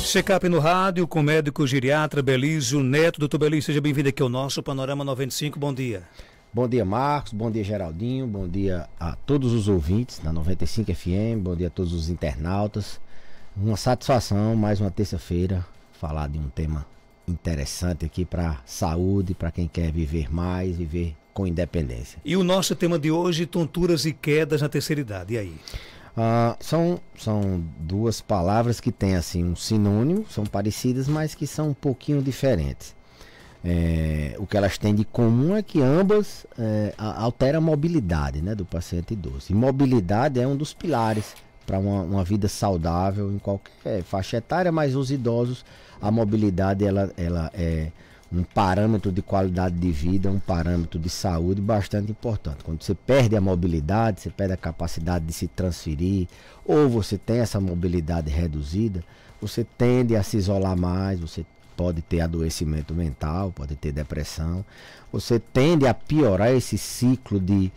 Check-up no rádio com o médico geriatra Belísio Neto. Doutor Belísio, seja bem-vindo aqui ao nosso Panorama 95. Bom dia. Bom dia, Marcos. Bom dia, Geraldinho. Bom dia a todos os ouvintes da 95 FM. Bom dia a todos os internautas. Uma satisfação, mais uma terça-feira, falar de um tema interessante aqui para saúde, para quem quer viver mais, viver com independência. E o nosso tema de hoje, tonturas e quedas na terceira idade. E aí? São duas palavras que têm assim um sinônimo, são parecidas, mas que são um pouquinho diferentes. O que elas têm de comum é que ambas alteram a mobilidade, né, do paciente idoso. E mobilidade é um dos pilares para uma vida saudável em qualquer faixa etária, mas os idosos, a mobilidade ela é um parâmetro de qualidade de vida, um parâmetro de saúde bastante importante. Quando você perde a mobilidade, você perde a capacidade de se transferir, ou você tem essa mobilidade reduzida, você tende a se isolar mais, você pode ter adoecimento mental, pode ter depressão, você tende a piorar esse ciclo de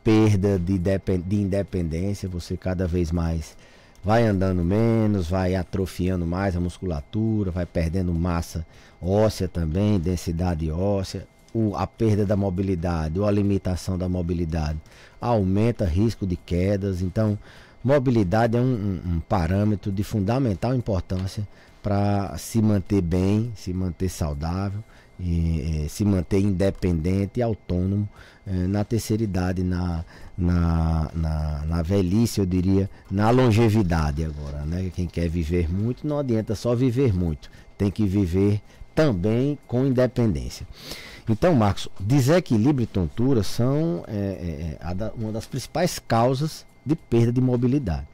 perda de independência, você cada vez mais vai andando menos, vai atrofiando mais a musculatura, vai perdendo massa óssea também, densidade óssea, a perda da mobilidade ou a limitação da mobilidade aumenta risco de quedas. Então, mobilidade é um parâmetro de fundamental importância para se manter bem, se manter saudável, e se manter independente e autônomo na terceira idade, na velhice, eu diria, na longevidade agora, né? Quem quer viver muito, não adianta só viver muito, tem que viver também com independência. Então, Marcos, desequilíbrio e tontura são uma das principais causas de perda de mobilidade.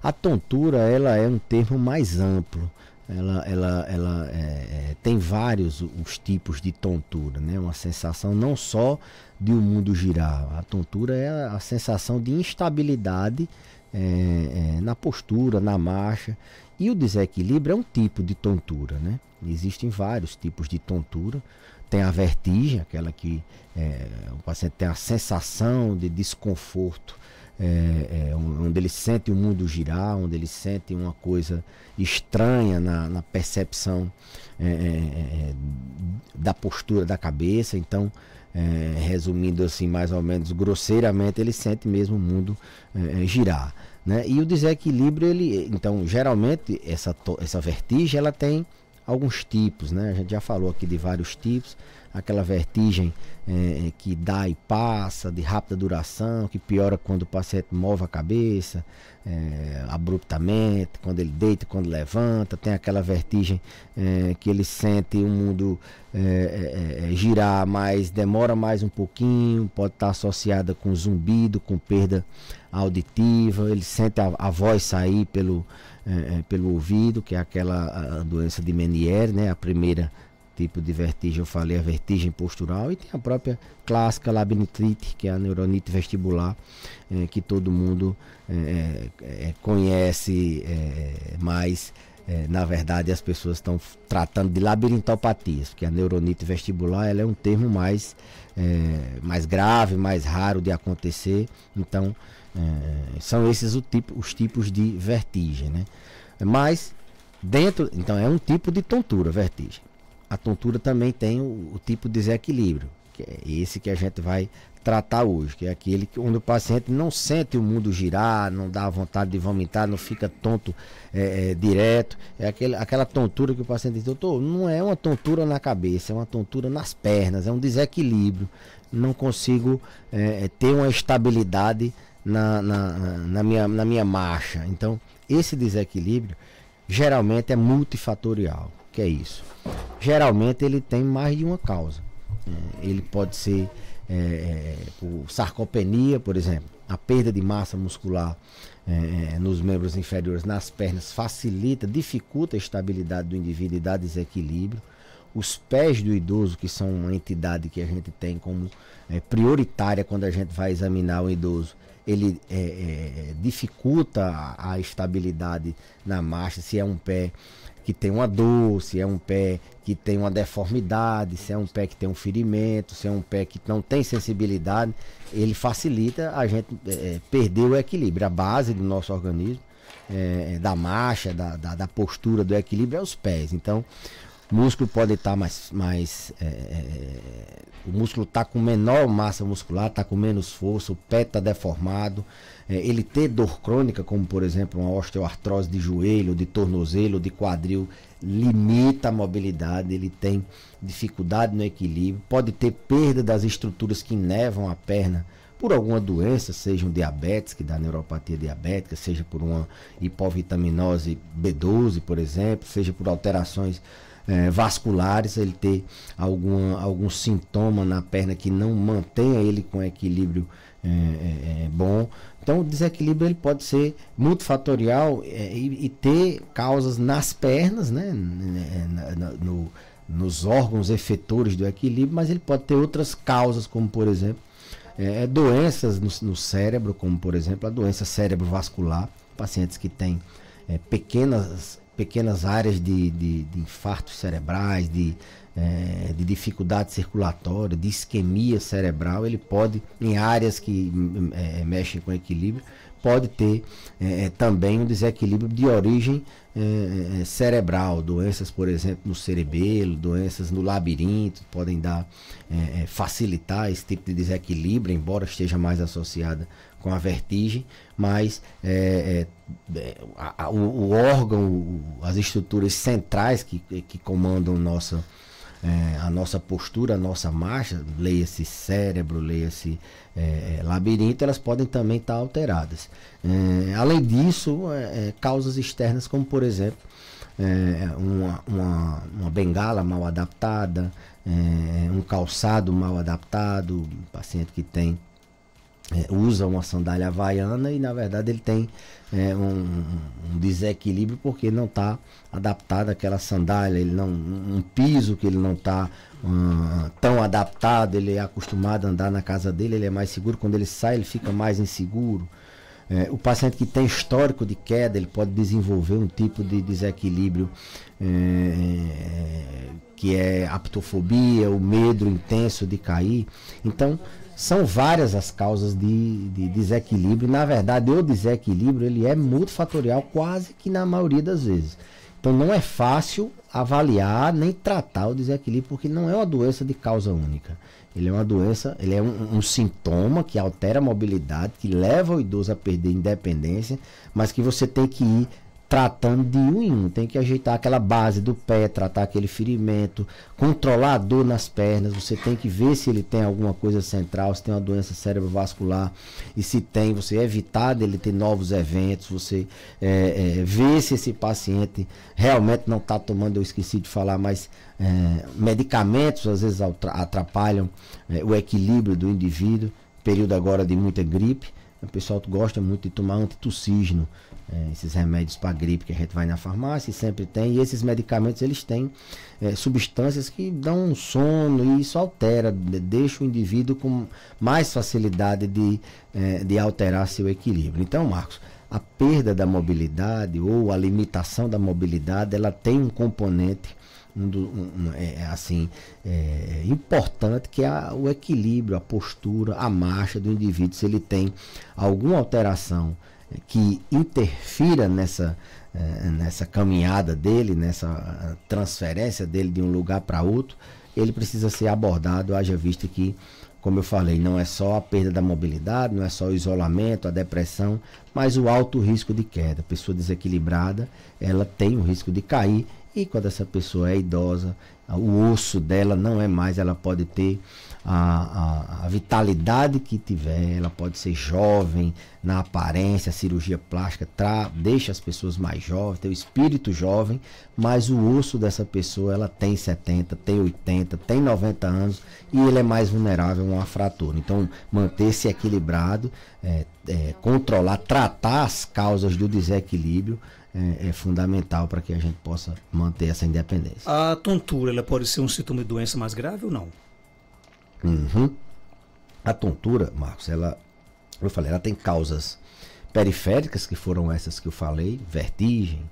A tontura, ela é um termo mais amplo. Ela tem vários os tipos de tontura, né? Uma sensação não só de o mundo girar. A tontura é a sensação de instabilidade na postura, na marcha. E o desequilíbrio é um tipo de tontura, né? Existem vários tipos de tontura. Tem a vertigem, aquela que o paciente tem a sensação de desconforto, onde ele sente o mundo girar, onde ele sente uma coisa estranha na percepção da postura da cabeça. Então, resumindo assim mais ou menos grosseiramente, ele sente mesmo o mundo girar, né? E o desequilíbrio, então geralmente essa vertigem ela tem alguns tipos, né? A gente já falou aqui de vários tipos. Aquela vertigem que dá e passa, de rápida duração, que piora quando o paciente move a cabeça abruptamente, quando ele deita, quando levanta. Tem aquela vertigem que ele sente o mundo girar, mas demora mais um pouquinho, pode estar associada com zumbido, com perda auditiva. Ele sente a voz sair pelo ouvido, que é aquela doença de Meniere, né? A primeira tipo de vertigem, eu falei, a vertigem postural, e tem a própria clássica labirintite, que é a neuronite vestibular, que todo mundo conhece, mas na verdade as pessoas estão tratando de labirintopatias, porque a neuronite vestibular ela é um termo mais grave, mais raro de acontecer. Então são esses os tipos de vertigem, né? Mas então é um tipo de tontura, vertigem. A tontura também tem o tipo de desequilíbrio, que é esse que a gente vai tratar hoje, que é aquele onde o paciente não sente o mundo girar, não dá vontade de vomitar, não fica tonto direto. É aquela tontura que o paciente diz: doutor, não é uma tontura na cabeça, é uma tontura nas pernas, é um desequilíbrio, não consigo ter uma estabilidade na minha marcha. Então, esse desequilíbrio geralmente é multifatorial. Que é isso? Geralmente ele tem mais de uma causa. Ele pode ser por sarcopenia, por exemplo, a perda de massa muscular nos membros inferiores, nas pernas, dificulta a estabilidade do indivíduo e dá desequilíbrio. Os pés do idoso, que são uma entidade que a gente tem como prioritária quando a gente vai examinar o idoso, ele dificulta a estabilidade na marcha, se é um pé que tem uma dor, se é um pé que tem uma deformidade, se é um pé que tem um ferimento, se é um pé que não tem sensibilidade, ele facilita a gente perder o equilíbrio. A base do nosso organismo da marcha, da postura, do equilíbrio, é os pés. Então, o músculo pode estar o músculo está com menor massa muscular, está com menos força, o pé está deformado. Ele ter dor crônica, como por exemplo uma osteoartrose de joelho, de tornozelo, de quadril, limita a mobilidade, ele tem dificuldade no equilíbrio, pode ter perda das estruturas que inervam a perna por alguma doença, seja um diabetes, que dá neuropatia diabética, seja por uma hipovitaminose B12, por exemplo, seja por alterações vasculares, ele ter algum sintoma na perna que não mantenha ele com equilíbrio bom. Então o desequilíbrio ele pode ser multifatorial e ter causas nas pernas, né, nos órgãos efetores do equilíbrio, mas ele pode ter outras causas, como por exemplo doenças no cérebro, como por exemplo a doença cerebrovascular, pacientes que têm pequenas áreas de infartos cerebrais, de dificuldade circulatória, de isquemia cerebral, ele pode, em áreas que mexem com equilíbrio, pode ter também um desequilíbrio de origem cerebral, doenças, por exemplo, no cerebelo, doenças no labirinto, podem facilitar esse tipo de desequilíbrio, embora esteja mais associada com a vertigem, mas o órgão, as estruturas centrais que comandam a nossa postura, a nossa marcha, leia-se cérebro, leia-se labirinto, elas podem também estar alteradas. Além disso, causas externas, como por exemplo, uma bengala mal adaptada, um calçado mal adaptado, paciente que usa uma sandália havaiana e na verdade ele tem um desequilíbrio porque não está adaptado àquela sandália, um piso que ele não está tão adaptado, ele é acostumado a andar na casa dele, ele é mais seguro, quando ele sai ele fica mais inseguro. O paciente que tem histórico de queda, ele pode desenvolver um tipo de desequilíbrio que é aptofobia, o medo intenso de cair. Então são várias as causas de desequilíbrio. Na verdade, o desequilíbrio ele é multifatorial quase que na maioria das vezes. Então não é fácil avaliar nem tratar o desequilíbrio, porque não é uma doença de causa única. Ele é uma doença, ele é um sintoma que altera a mobilidade, que leva o idoso a perder independência, mas que você tem que ir tratando de um em um, tem que ajeitar aquela base do pé, tratar aquele ferimento, controlar a dor nas pernas, você tem que ver se ele tem alguma coisa central, se tem uma doença cerebrovascular, e se tem, você evitar dele ter novos eventos, você ver se esse paciente realmente não está tomando, eu esqueci de falar, mas medicamentos às vezes atrapalham o equilíbrio do indivíduo, período agora de muita gripe, o pessoal gosta muito de tomar antitussígeno, esses remédios para gripe que a gente vai na farmácia e sempre tem, e esses medicamentos eles têm substâncias que dão um sono e isso altera, deixa o indivíduo com mais facilidade de alterar seu equilíbrio. Então, Marcos, a perda da mobilidade ou a limitação da mobilidade, ela tem um componente importante, que é o equilíbrio, a postura, a marcha do indivíduo. Se ele tem alguma alteração que interfira nessa caminhada dele, nessa transferência dele de um lugar para outro, ele precisa ser abordado, haja vista que, como eu falei, não é só a perda da mobilidade, não é só o isolamento, a depressão, mas o alto risco de queda. A pessoa desequilibrada, ela tem o risco de cair, e quando essa pessoa é idosa, o osso dela não é mais, ela pode ter a vitalidade que tiver, ela pode ser jovem na aparência, a cirurgia plástica deixa as pessoas mais jovens, tem o espírito jovem, mas o osso dessa pessoa, ela tem 70, tem 80, tem 90 anos e ele é mais vulnerável a uma fratura. Então, manter-se equilibrado, controlar, tratar as causas do desequilíbrio é fundamental para que a gente possa manter essa independência. A tontura, ela pode ser um sintoma de doença mais grave ou não? Uhum. A tontura, Marcos, ela tem causas periféricas, que foram essas que eu falei, vertigem,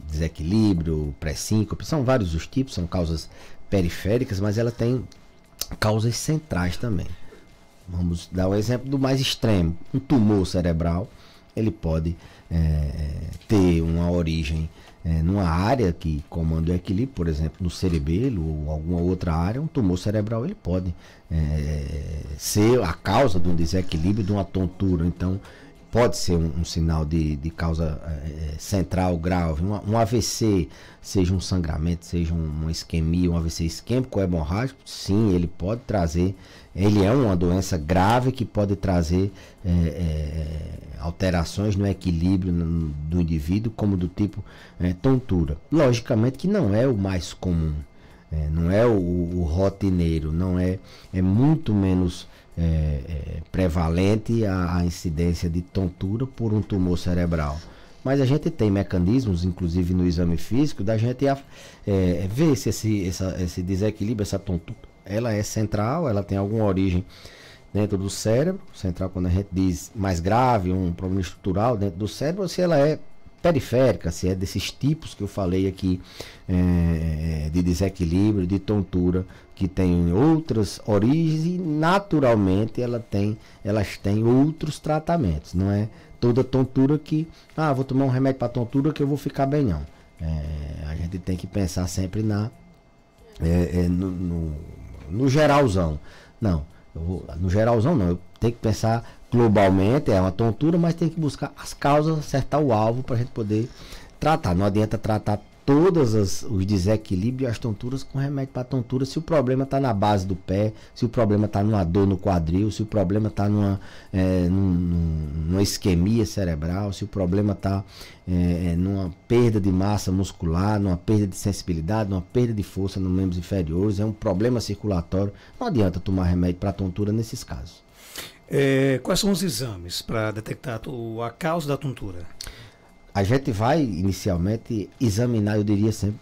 desequilíbrio, pré-síncope, são vários os tipos, são causas periféricas, mas ela tem causas centrais também. Vamos dar um exemplo do mais extremo, um tumor cerebral, ele pode ter uma origem numa área que comanda o equilíbrio, por exemplo, no cerebelo ou alguma outra área. Um tumor cerebral ele pode ser a causa de um desequilíbrio, de uma tontura. Então, pode ser um sinal de causa central grave, um AVC, seja um sangramento, seja uma isquemia, um AVC isquêmico ou hemorrágico, sim, ele pode trazer, ele é uma doença grave que pode trazer alterações no equilíbrio do indivíduo, como do tipo tontura. Logicamente que não é o mais comum, não é o rotineiro, não é muito menos prevalente a incidência de tontura por um tumor cerebral. Mas a gente tem mecanismos, inclusive no exame físico, da gente ver se esse desequilíbrio, essa tontura, ela é central, ela tem alguma origem dentro do cérebro, central quando a gente diz mais grave, um problema estrutural dentro do cérebro, ou se ela é periférica, se é desses tipos que eu falei aqui, de desequilíbrio, de tontura, que tem outras origens e naturalmente elas têm outros tratamentos. Não é toda tontura que, vou tomar um remédio para tontura que eu vou ficar bem, não. A gente tem que pensar sempre no geralzão. Não, no geralzão não, eu tenho que pensar globalmente, é uma tontura, mas tem que buscar as causas, acertar o alvo para a gente poder tratar. Não adianta tratar todos os desequilíbrios e as tonturas com remédio para tontura, se o problema está na base do pé, se o problema está numa dor no quadril, se o problema está numa isquemia cerebral, se o problema está numa perda de massa muscular, numa perda de sensibilidade, numa perda de força nos membros inferiores, é um problema circulatório. Não adianta tomar remédio para tontura nesses casos. Quais são os exames para detectar a causa da tontura? A gente vai inicialmente examinar, eu digo assim,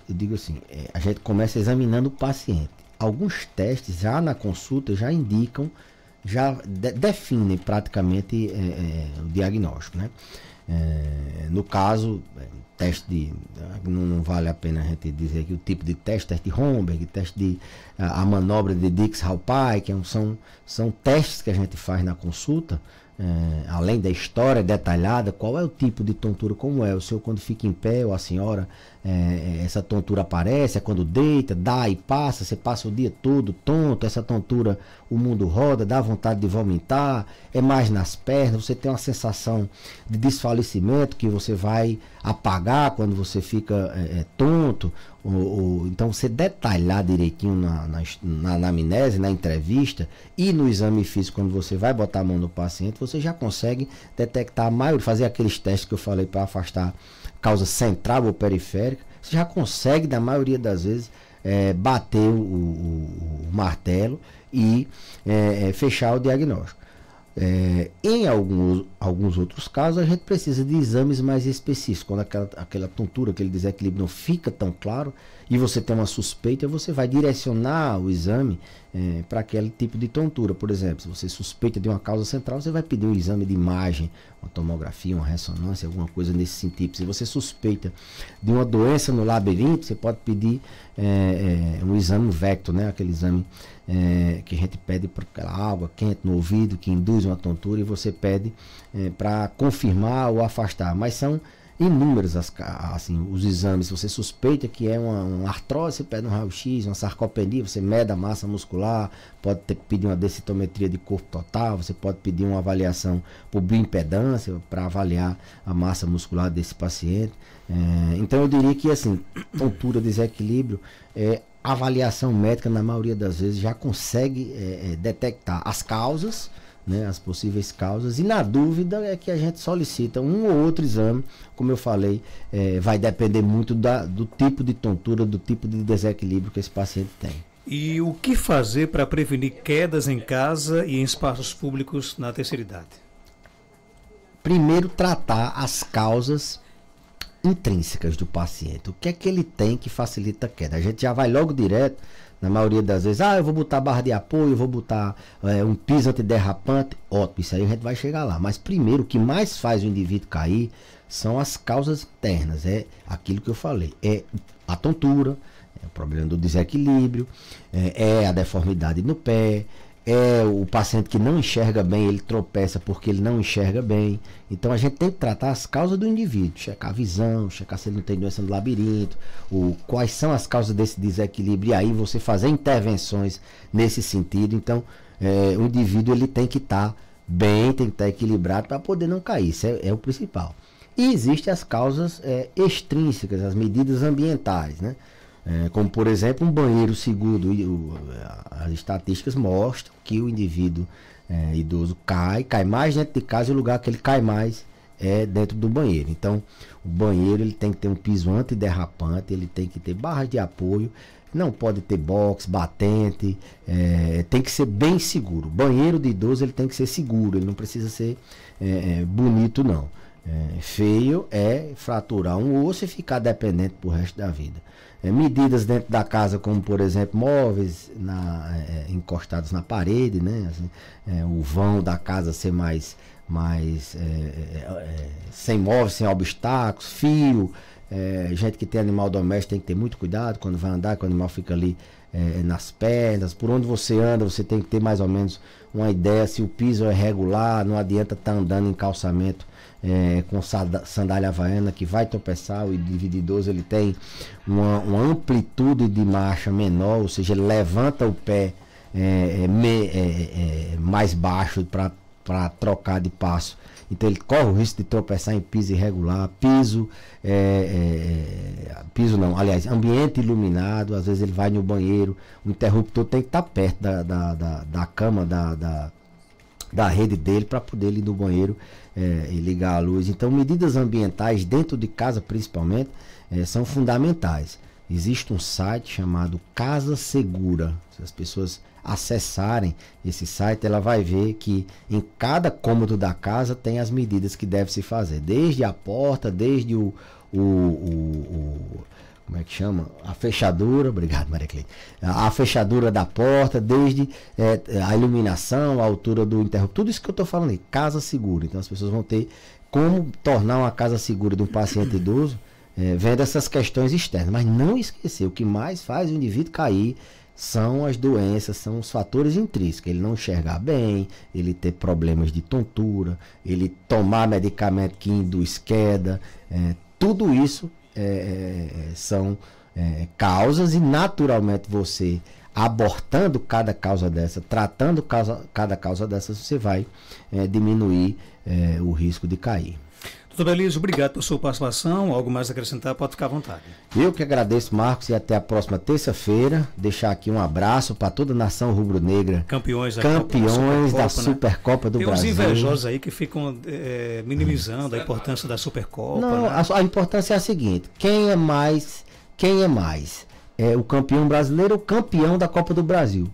a gente começa examinando o paciente. Alguns testes já na consulta já indicam, já definem praticamente o diagnóstico, né? No caso, teste não vale a pena a gente dizer aqui o tipo de teste de Romberg, teste de a manobra de Dix-Hallpike, que são testes que a gente faz na consulta. Além da história detalhada, qual é o tipo de tontura, como é o senhor quando fica em pé ou a senhora, essa tontura aparece, é quando deita, dá e passa, você passa o dia todo tonto, essa tontura o mundo roda, dá vontade de vomitar, é mais nas pernas, você tem uma sensação de desfalecimento que você vai apagar quando você fica tonto, então você detalhar direitinho na anamnese, na entrevista e no exame físico, quando você vai botar a mão no paciente, você já consegue detectar a maioria, fazer aqueles testes que eu falei para afastar causa central ou periférica, você já consegue, na maioria das vezes, bater o martelo e fechar o diagnóstico. Em alguns outros casos, a gente precisa de exames mais específicos. Quando aquela tontura, aquele desequilíbrio não fica tão claro e você tem uma suspeita, você vai direcionar o exame para aquele tipo de tontura. Por exemplo, se você suspeita de uma causa central, você vai pedir um exame de imagem, uma tomografia, uma ressonância, alguma coisa nesse sentido. Se você suspeita de uma doença no labirinto, você pode pedir um exame Vector, né? Aquele exame que a gente pede para aquela água quente no ouvido que induz uma tontura, e você pede para confirmar ou afastar. Mas são inúmeros os exames. Se você suspeita que é uma artrose, você pede um raio-x, uma sarcopenia, você mede a massa muscular, pode pedir uma densitometria de corpo total, você pode pedir uma avaliação por bioimpedância para avaliar a massa muscular desse paciente. Então eu diria que assim, tontura, desequilíbrio, a avaliação médica na maioria das vezes já consegue detectar as causas, né, as possíveis causas, e na dúvida é que a gente solicita um ou outro exame. Como eu falei, vai depender muito do tipo de tontura, do tipo de desequilíbrio que esse paciente tem. E o que fazer para prevenir quedas em casa e em espaços públicos na terceira idade? Primeiro, tratar as causas intrínsecas do paciente. O que é que ele tem que facilita a queda? A gente já vai logo direto, na maioria das vezes, eu vou botar barra de apoio, eu vou botar um piso antiderrapante. Ótimo, isso aí a gente vai chegar lá. Mas primeiro, o que mais faz o indivíduo cair são as causas internas. É aquilo que eu falei. É a tontura, é o problema do desequilíbrio, é a deformidade no pé, é o paciente que não enxerga bem, ele tropeça porque ele não enxerga bem. Então a gente tem que tratar as causas do indivíduo, checar a visão, checar se ele não tem doença do labirinto, quais são as causas desse desequilíbrio, e aí você fazer intervenções nesse sentido. Então o indivíduo ele tem que estar bem, tem que estar equilibrado para poder não cair, isso é o principal. E existem as causas extrínsecas, as medidas ambientais, né? Como por exemplo um banheiro seguro. As estatísticas mostram que o indivíduo idoso cai mais dentro de casa, e o lugar que ele cai mais é dentro do banheiro. Então o banheiro ele tem que ter um piso antiderrapante, ele tem que ter barras de apoio, não pode ter box, batente, tem que ser bem seguro. Banheiro de idoso ele tem que ser seguro, ele não precisa ser bonito não. Feio é fraturar um osso e ficar dependente pro resto da vida. Medidas dentro da casa, como por exemplo móveis encostados na parede, né? Assim, o vão da casa ser mais sem móveis, sem obstáculos, fio. Gente que tem animal doméstico tem que ter muito cuidado quando vai andar, quando o animal fica ali nas pernas. Por onde você anda, você tem que ter mais ou menos uma ideia se o piso é regular. Não adianta estar andando em calçamento com sandália havaiana, que vai tropeçar. O indivíduo idoso ele tem uma amplitude de marcha menor, ou seja, ele levanta o pé mais baixo para trocar de passo. Então ele corre o risco de tropeçar em piso irregular, ambiente iluminado. Às vezes ele vai no banheiro, o interruptor tem que estar perto da cama, da rede dele, para poder ir no banheiro e ligar a luz. Então medidas ambientais dentro de casa principalmente são fundamentais. Existe um site chamado Casa Segura. Se as pessoas acessarem esse site, ela vai ver que em cada cômodo da casa tem as medidas que deve se fazer, desde a porta, desde como é que chama? A fechadura, obrigado Maria Cleide, a fechadura da porta, desde a iluminação, a altura do interruptor, tudo isso que eu estou falando aí, casa segura. Então as pessoas vão ter como tornar uma casa segura de um paciente idoso, vendo essas questões externas. Mas não esquecer, o que mais faz o indivíduo cair são as doenças, são os fatores intrínsecos. Ele não enxergar bem, ele ter problemas de tontura, ele tomar medicamento que induz queda, tudo isso são causas, e naturalmente você abortando cada causa dessa, tratando cada causa dessa, você vai diminuir o risco de cair. Doutor Belísio, obrigado pela sua participação. Algo mais a acrescentar, pode ficar à vontade. Eu que agradeço, Marcos, e até a próxima terça-feira. Deixar aqui um abraço para toda a nação rubro-negra. Campeões da Supercopa do Brasil. Tem uns invejosos aí que ficam minimizando a importância da Supercopa. Não, né? a importância é a seguinte: quem é mais? O campeão brasileiro ou o campeão da Copa do Brasil?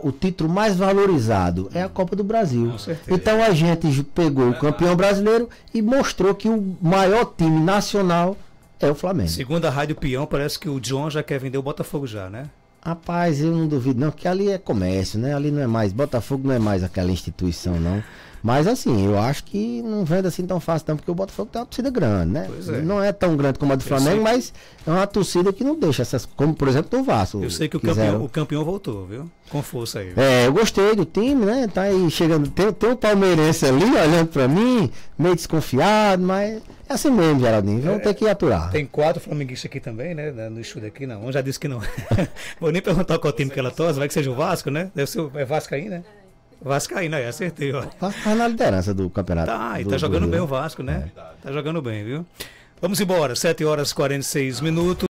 O título mais valorizado é a Copa do Brasil. Com certeza. Então a gente pegou o campeão brasileiro e mostrou que o maior time nacional é o Flamengo. Segundo a Rádio Peão, parece que o John já quer vender o Botafogo já, né? Rapaz, eu não duvido não, que ali é comércio, né? Ali não é mais, Botafogo não é mais aquela instituição não. Mas assim, eu acho que não vende assim tão fácil não, porque o Botafogo tem uma torcida grande, né? Pois é. Não é tão grande como a do Flamengo, mas é uma torcida que não deixa essas, como por exemplo do Vasco. Eu sei que o campeão voltou, viu? Com força aí. Eu gostei do time, né? Tá aí chegando, tem um palmeirense ali olhando pra mim, meio desconfiado, mas é assim mesmo, Geraldinho, vamos ter que aturar. Tem 4 flamenguistas aqui também, né? No estúdio aqui, não. Um já disse que não. Vou nem perguntar qual time que ela torce, vai que seja o Vasco, né? Deve ser Vascaíno, né? Vascaíno, acertei, ó. O Vasco tá na liderança do campeonato. Tá jogando bem o Vasco, né? Tá jogando bem, viu? Vamos embora, 7h46.